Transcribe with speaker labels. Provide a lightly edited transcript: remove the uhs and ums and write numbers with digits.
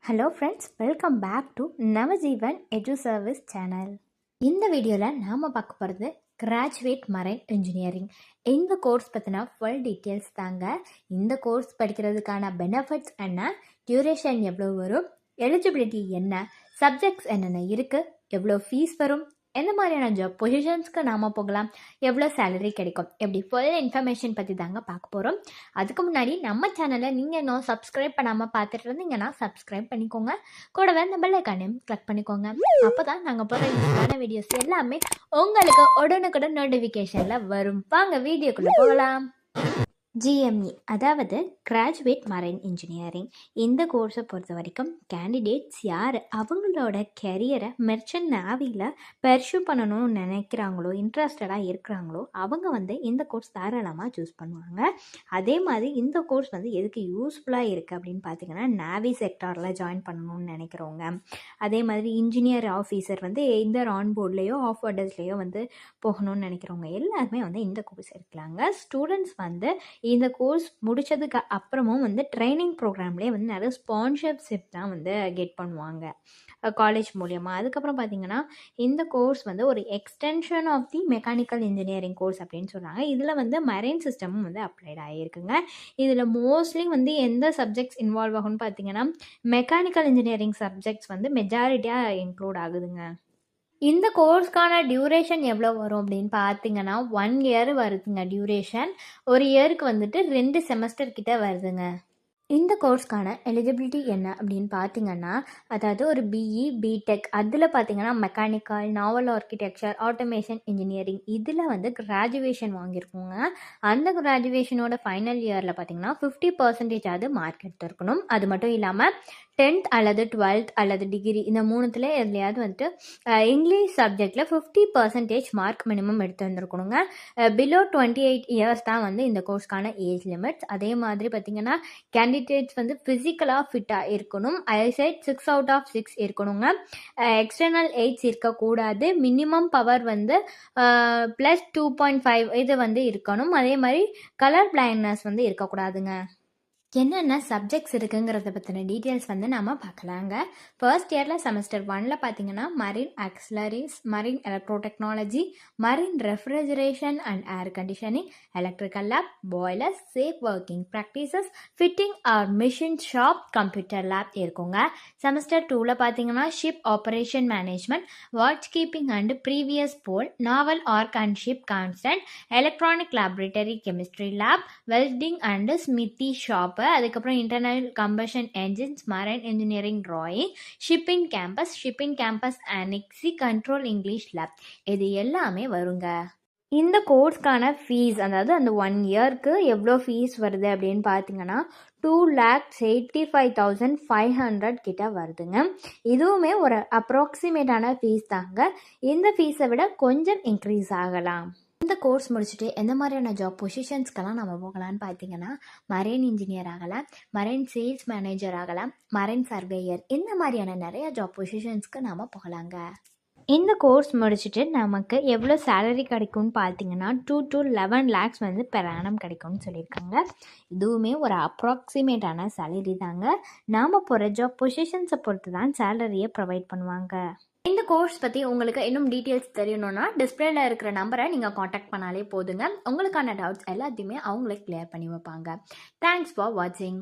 Speaker 1: Hello friends, welcome back to Navjeevan edu service channel. இந்த வீடியோவில் நாம் பார்க்க போகிறது கிராஜுவேட் மரைன் இன்ஜினியரிங். இந்த கோர்ஸ் பற்றின ஃபுல் டீட்டெயில்ஸ் தாங்க. இந்த கோர்ஸ் படிக்கிறதுக்கான பெனிஃபிட்ஸ் என்ன, டியூரேஷன் எவ்வளோ வரும், எலிஜிபிலிட்டி என்ன, சப்ஜெக்ட்ஸ் என்னென்ன இருக்குது, எவ்வளோ ஃபீஸ் வரும், எந்த மாதிரியான ஜாப் பொசிஷன்ஸ்க்கு நாம் போகலாம், எவ்வளோ சேலரி கிடைக்கும், எப்படி ஃபுல் இன்ஃபர்மேஷன் பற்றி தாங்க பார்க்க போகிறோம். அதுக்கு முன்னாடி நம்ம சேனலை நீங்கள் இன்னும் சப்ஸ்கிரைப் பண்ணாமல் பார்த்துட்டு இருந்தீங்கன்னா சப்ஸ்கிரைப் பண்ணிக்கோங்க. கூடவே இந்த பெல் ஐகானையும் கிளிக் பண்ணிக்கோங்க. அப்போ தான் நாங்கள் போகிற யூஸ்ஃபுல்லான வீடியோஸ் எல்லாமே உங்களுக்கு உடனுக்குடன் நோட்டிஃபிகேஷனில் வரும். வாங்க வீடியோக்குள்ளே போகலாம். ஜிஎம்இ அதாவது கிராஜுவேட் மரைன் இன்ஜினியரிங். இந்த கோர்ஸை பொறுத்த வரைக்கும் கேண்டிடேட்ஸ் யார் அவங்களோட கெரியரை மெர்ச்சன்ட் நேவியில் பர்சியூ பண்ணணும்னு நினைக்கிறாங்களோ, இன்ட்ரெஸ்டடாக இருக்கிறாங்களோ அவங்க இந்த கோர்ஸ் தாராளமாக சூஸ் பண்ணுவாங்க. அதே மாதிரி இந்த கோர்ஸ் எதுக்கு யூஸ்ஃபுல்லாக இருக்குது அப்படின்னு பார்த்தீங்கன்னா, நேவி செக்டாரில் ஜாயின் பண்ணணும்னு நினைக்கிறவங்க, அதே மாதிரி இன்ஜினியர் ஆஃபீஸர் எந்த ஆன் போர்ட்லேயோ ஆஃப் ஆர்டர்ஸ்லேயோ போகணும்னு நினைக்கிறவங்க எல்லாருமே இந்த கோர்ஸ் எடுக்கலாங்க. ஸ்டூடெண்ட்ஸ் இந்த கோர்ஸ் முடித்ததுக்கு அப்புறமும் ட்ரைனிங் ப்ரோக்ராம்லேயே நிறைய ஸ்பான்சர்ஷிப் தான் கெட் பண்ணுவாங்க காலேஜ் மூலியமாக. அதுக்கப்புறம் பார்த்திங்கன்னா, இந்த கோர்ஸ் ஒரு extension of the mechanical engineering course அப்படின்னு சொல்கிறாங்க. இதில் மெரைன் சிஸ்டமும் அப்ளைட் ஆகியிருக்குங்க. இதில் மோஸ்ட்லி எந்த சப்ஜெக்ட்ஸ் இன்வால்வ் ஆகும்னு பார்த்தீங்கன்னா, மெக்கானிக்கல் இன்ஜினியரிங் சப்ஜெக்ட்ஸ் மெஜாரிட்டியாக இன்க்ளூட் ஆகுதுங்க. இந்த கோர்ஸ்க்கான டியூரேஷன் எவ்வளோ வரும் அப்படின்னு பார்த்தீங்கன்னா, 1 இயர் வருதுங்க டியூரேஷன். ஒரு இயருக்கு 2 செமஸ்டர் கிட்ட வருதுங்க. இந்த கோர்ஸ்க்கான எலிஜிபிலிட்டி என்ன அப்படின்னு பார்த்தீங்கன்னா, அதாவது ஒரு பிஇ பிடெக் அதில் பார்த்தீங்கன்னா மெக்கானிக்கல், நாவல் ஆர்கிடெக்சர், ஆட்டோமேஷன் இன்ஜினியரிங் இதில் கிராஜுவேஷன் வாங்கியிருக்கோங்க. அந்த கிராஜுவேஷனோட ஃபைனல் இயரில் பார்த்தீங்கன்னா 50% மார்க் எடுத்துருக்கணும். அது மட்டும் இல்லாமல் 10th அல்லது 12th அல்லது டிகிரி இந்த மூணுத்தில் எதுலையாவது இங்கிலீஷ் சப்ஜெக்டில் 50% மார்க் மினிமம் எடுத்து வந்துருக்கணுங்க. பிலோ 28 இயர்ஸ் தான் இந்த கோர்ஸ்க்கான ஏஜ் லிமிட்ஸ். அதே மாதிரி பார்த்தீங்கன்னா, கேண்டிடேட்ஸ் ஃபிசிக்கலாக ஃபிட்டாக இருக்கணும். ஐசைட் 6 out of 6 இருக்கணுங்க. எக்ஸ்டர்னல் எய்ட்ஸ் இருக்கக்கூடாது. மினிமம் பவர் +2.5 இது இருக்கணும். அதே மாதிரி கலர் பிளைண்ட்னஸ் இருக்கக்கூடாதுங்க. என்னென்ன சப்ஜெக்ட்ஸ் இருக்குங்கிறத பற்றின டீட்டெயில்ஸ் நம்ம பார்க்கலாங்க. ஃபர்ஸ்ட் இயரில் செமஸ்டர் 1ல் பார்த்தீங்கன்னா marine auxiliaries, marine electrotechnology, marine refrigeration and air conditioning, electrical lab, boilers, safe working practices, fitting or machine shop, computer lab இருக்குங்க. செமஸ்டர் 2ல் பார்த்தீங்கன்னா ship operation management, watch keeping and previous pole, naval arch and ship constant, electronic laboratory chemistry lab, welding and smithy shop, அதுக்கப்புறம் internal combustion engines, marine engineering drawing, shipping campus annexe, control English lab இது எல்லாமே வருங்க. இந்த கோர்ஸ்க்கான fees, அதாவது அந்த 1 இயருக்கு எவ்வளோ fees வருது அப்படின்னு பார்த்தீங்கன்னா 2,85,500 கிட்ட வருதுங்க. இதுவுமே ஒரு அப்ராக்சிமேட்டான ஃபீஸ் தாங்க. இந்த ஃபீஸை விட கொஞ்சம் இன்க்ரீஸ் ஆகலாம். இந்த கோர்ஸ் முடிச்சுட்டு எந்த மாதிரியான ஜாப் பொசிஷன்ஸ்க்கெல்லாம் நம்ம போகலான்னு பார்த்தீங்கன்னா, மரைன் இன்ஜினியர் ஆகலாம், மரைன் சேல்ஸ் மேனேஜர் ஆகலாம், மரைன் சர்வேயர், இந்த மாதிரியான நிறைய ஜாப் பொசிஷன்ஸ்க்கு நாம் போகலாங்க. இந்த கோர்ஸ் முடிச்சுட்டு நமக்கு எவ்வளோ சேலரி கிடைக்கும்னு பார்த்தீங்கன்னா 2 to 11 lakhs பெர் ஆனம் கிடைக்கும்னு சொல்லியிருக்காங்க. இதுவுமே ஒரு அப்ராக்சிமேட்டான சேலரி தாங்க. நாம் போகிற ஜாப் பொசிஷன்ஸை பொறுத்து தான் சேலரியை ப்ரொவைட் பண்ணுவாங்க. இந்த கோர்ஸ் பற்றி உங்களுக்கு இன்னும் டீட்டெயில்ஸ் தெரியணும்னா டிஸ்பிளேல இருக்கிற நம்பரை நீங்கள் காண்டாக்ட் பண்ணாலே போதுங்க. உங்களுக்கான டவுட்ஸ் எல்லாத்தையுமே அவங்களே கிளியர் பண்ணி வைப்பாங்க. தேங்க்ஸ் ஃபார் வாட்சிங்.